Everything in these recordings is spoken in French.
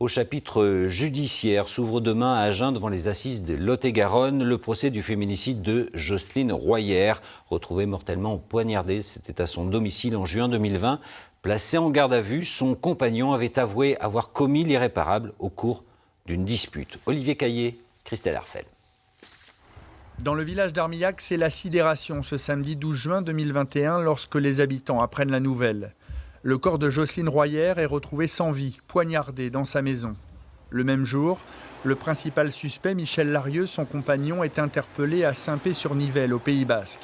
Au chapitre judiciaire s'ouvre demain à Agen devant les assises de Lot-et-Garonne le procès du féminicide de Jocelyne Royère, retrouvée mortellement poignardée. C'était à son domicile en juin 2020. Placé en garde à vue, son compagnon avait avoué avoir commis l'irréparable au cours d'une dispute. Olivier Caillé, Christelle Arfel. Dans le village d'Armillac, c'est la sidération ce samedi 12 juin 2021 lorsque les habitants apprennent la nouvelle. Le corps de Jocelyne Royère est retrouvé sans vie, poignardé dans sa maison. Le même jour, le principal suspect, Michel Larieux, son compagnon, est interpellé à Saint-Pé-sur-Nivelle, au Pays Basque.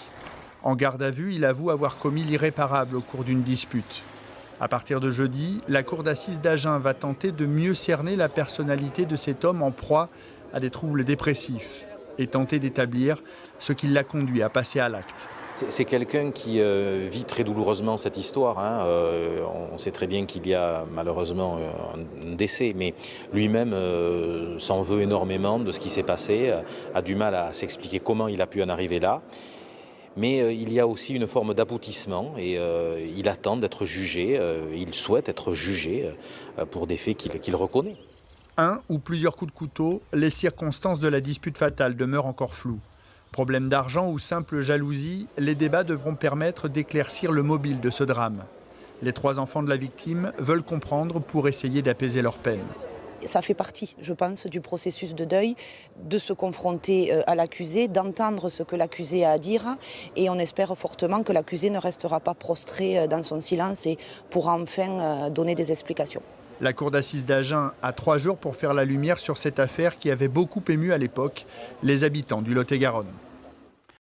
En garde à vue, il avoue avoir commis l'irréparable au cours d'une dispute. À partir de jeudi, la cour d'assises d'Agen va tenter de mieux cerner la personnalité de cet homme en proie à des troubles dépressifs et tenter d'établir ce qui l'a conduit à passer à l'acte. C'est quelqu'un qui vit très douloureusement cette histoire. On sait très bien qu'il y a malheureusement un décès, mais lui-même s'en veut énormément de ce qui s'est passé, a du mal à s'expliquer comment il a pu en arriver là. Mais il y a aussi une forme d'aboutissement et il attend d'être jugé, il souhaite être jugé pour des faits qu'il reconnaît. Un ou plusieurs coups de couteau, les circonstances de la dispute fatale demeurent encore floues. Problème d'argent ou simple jalousie, les débats devront permettre d'éclaircir le mobile de ce drame. Les 3 enfants de la victime veulent comprendre pour essayer d'apaiser leur peine. Ça fait partie, je pense, du processus de deuil, de se confronter à l'accusé, d'entendre ce que l'accusé a à dire. Et on espère fortement que l'accusé ne restera pas prostré dans son silence et pourra enfin donner des explications. La cour d'assises d'Agen a 3 jours pour faire la lumière sur cette affaire qui avait beaucoup ému à l'époque les habitants du Lot-et-Garonne.